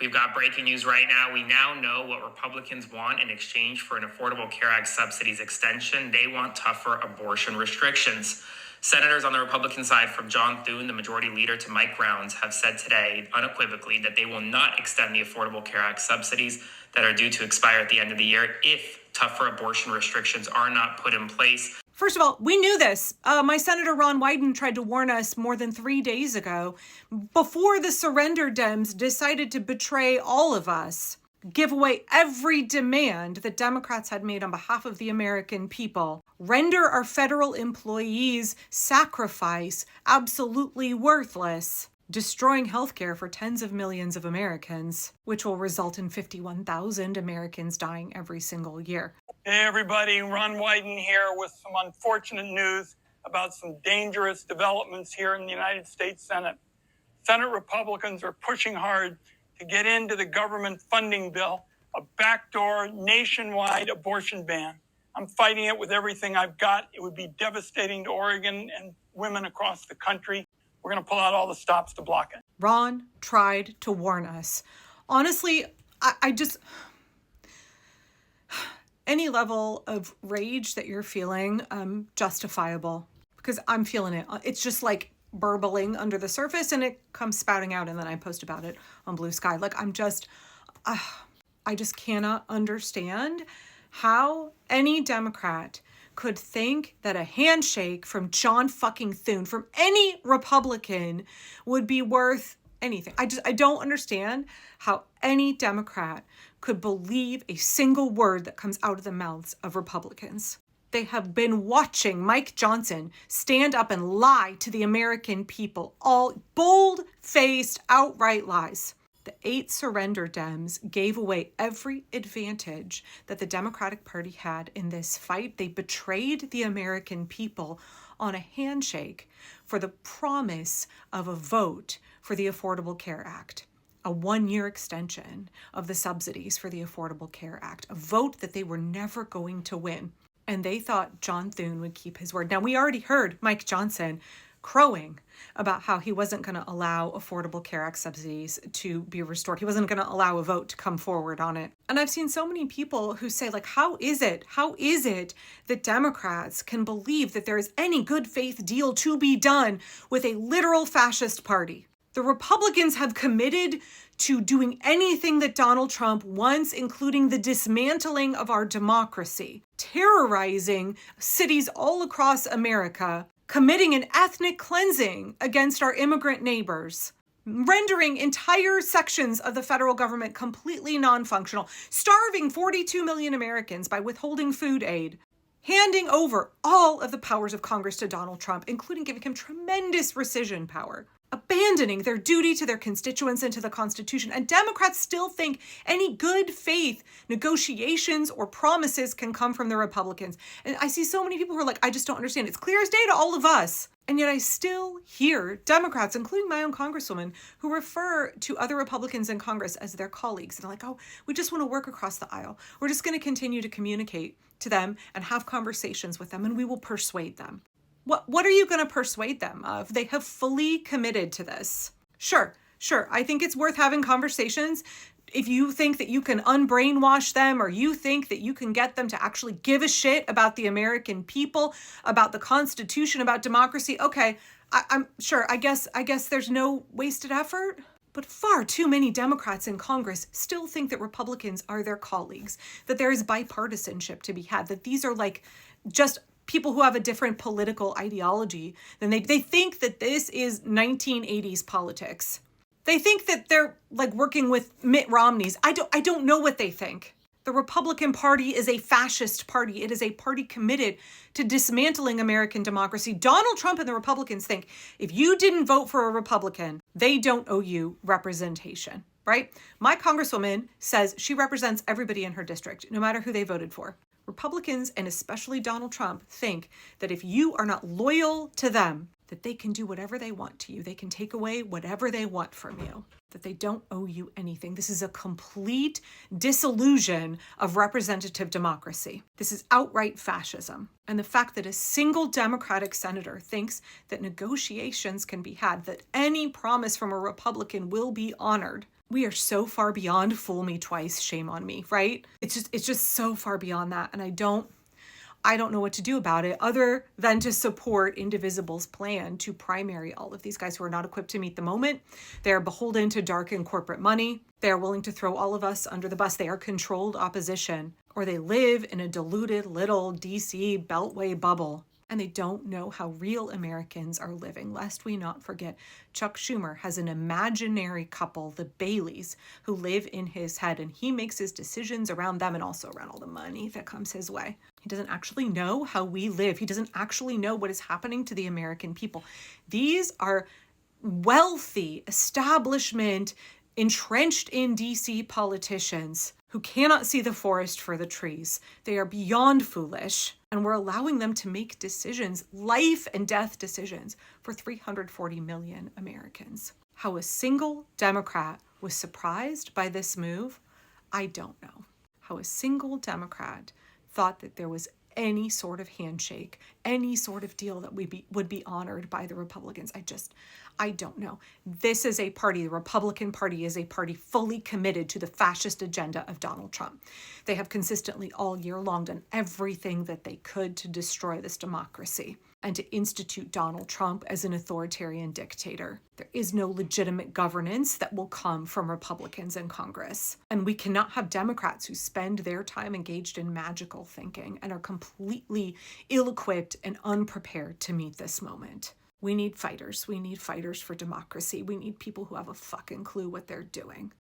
We've got breaking news right now. We now know what Republicans want in exchange for an Affordable Care Act subsidies extension. They want tougher abortion restrictions. Senators on the Republican side, from John Thune, the majority leader, to Mike Rounds, have said today unequivocally that they will not extend the Affordable Care Act subsidies that are due to expire at the end of the year if tougher abortion restrictions are not put in place. First of all, we knew this. My Senator Ron Wyden tried to warn us more than 3 days ago, before the surrender Dems decided to betray all of us, give away every demand that Democrats had made on behalf of the American people, render our federal employees' sacrifice absolutely worthless, destroying healthcare for tens of millions of Americans, which will result in 51,000 Americans dying every single year. Hey everybody, Ron Wyden here with some unfortunate news about some dangerous developments here in the United States Senate. Senate Republicans are pushing hard to get into the government funding bill a backdoor nationwide abortion ban. I'm fighting it with everything I've got. It would be devastating to Oregon and women across the country. We're going to pull out all the stops to block it. Ron tried to warn us. Honestly, I just... Any level of rage that you're feeling, justifiable, because I'm feeling it. It's just like burbling under the surface and it comes spouting out, and then I post about it on Blue Sky. Like I just cannot understand how any Democrat could think that a handshake from John fucking Thune, from any Republican, would be worth anything. I don't understand how any Democrat could believe a single word that comes out of the mouths of Republicans. They have been watching Mike Johnson stand up and lie to the American people, all bold-faced, outright lies. The 8 surrender Dems gave away every advantage that the Democratic Party had in this fight. They betrayed the American people on a handshake for the promise of a vote for the Affordable Care Act, a 1-year extension of the subsidies for the Affordable Care Act, a vote that they were never going to win. And they thought John Thune would keep his word. Now, we already heard Mike Johnson crowing about how he wasn't going to allow Affordable Care Act subsidies to be restored. He wasn't going to allow a vote to come forward on it. And I've seen so many people who say, like, how is it that Democrats can believe that there is any good faith deal to be done with a literal fascist party? The Republicans have committed to doing anything that Donald Trump wants, including the dismantling of our democracy, terrorizing cities all across America, committing an ethnic cleansing against our immigrant neighbors, rendering entire sections of the federal government completely non-functional, starving 42 million Americans by withholding food aid, handing over all of the powers of Congress to Donald Trump, including giving him tremendous rescission power, abandoning their duty to their constituents and to the Constitution. And Democrats still think any good faith negotiations or promises can come from the Republicans. And I see so many people who are like, I just don't understand. It's clear as day to all of us. And yet I still hear Democrats, including my own congresswoman, who refer to other Republicans in Congress as their colleagues. And they're like, oh, we just want to work across the aisle. We're just going to continue to communicate to them and have conversations with them, and we will persuade them. What are you going to persuade them of? They have fully committed to this. Sure. I think it's worth having conversations. If you think that you can unbrainwash them, or you think that you can get them to actually give a shit about the American people, about the Constitution, about democracy, okay, I'm sure. I guess there's no wasted effort. But far too many Democrats in Congress still think that Republicans are their colleagues, that there is bipartisanship to be had, that these are like just people who have a different political ideology than they think that this is 1980s politics. They think that they're like working with Mitt Romney's. I don't know what they think. The Republican Party is a fascist party. It is a party committed to dismantling American democracy. Donald Trump and the Republicans think if you didn't vote for a Republican, they don't owe you representation, right? My congresswoman says she represents everybody in her district, no matter who they voted for. Republicans, and especially Donald Trump, think that if you are not loyal to them, that they can do whatever they want to you. They can take away whatever they want from you, that they don't owe you anything. This is a complete disillusion of representative democracy. This is outright fascism. And the fact that a single Democratic senator thinks that negotiations can be had, that any promise from a Republican will be honored, We are so far beyond fool me twice, shame on me, right? It's just so far beyond that. And I don't know what to do about it other than to support Indivisible's plan to primary all of these guys who are not equipped to meet the moment. They're beholden to dark and corporate money. They're willing to throw all of us under the bus. They are controlled opposition, or they live in a deluded little DC Beltway bubble. And they don't know how real Americans are living, lest we not forget. Chuck Schumer has an imaginary couple, the Baileys, who live in his head, and he makes his decisions around them and also around all the money that comes his way. He doesn't actually know how we live. He doesn't actually know what is happening to the American people. These are wealthy, establishment, entrenched in DC politicians who cannot see the forest for the trees. They are beyond foolish, and we're allowing them to make decisions, life and death decisions, for 340 million Americans. How a single Democrat was surprised by this move, I don't know. How a single Democrat thought that there was any sort of handshake, any sort of deal that would be honored by the Republicans. I don't know. This is a party, the Republican Party is a party fully committed to the fascist agenda of Donald Trump. They have consistently all year long done everything that they could to destroy this democracy and to institute Donald Trump as an authoritarian dictator. There is no legitimate governance that will come from Republicans in Congress. And we cannot have Democrats who spend their time engaged in magical thinking and are completely ill-equipped and unprepared to meet this moment. We need fighters. We need fighters for democracy. We need people who have a fucking clue what they're doing.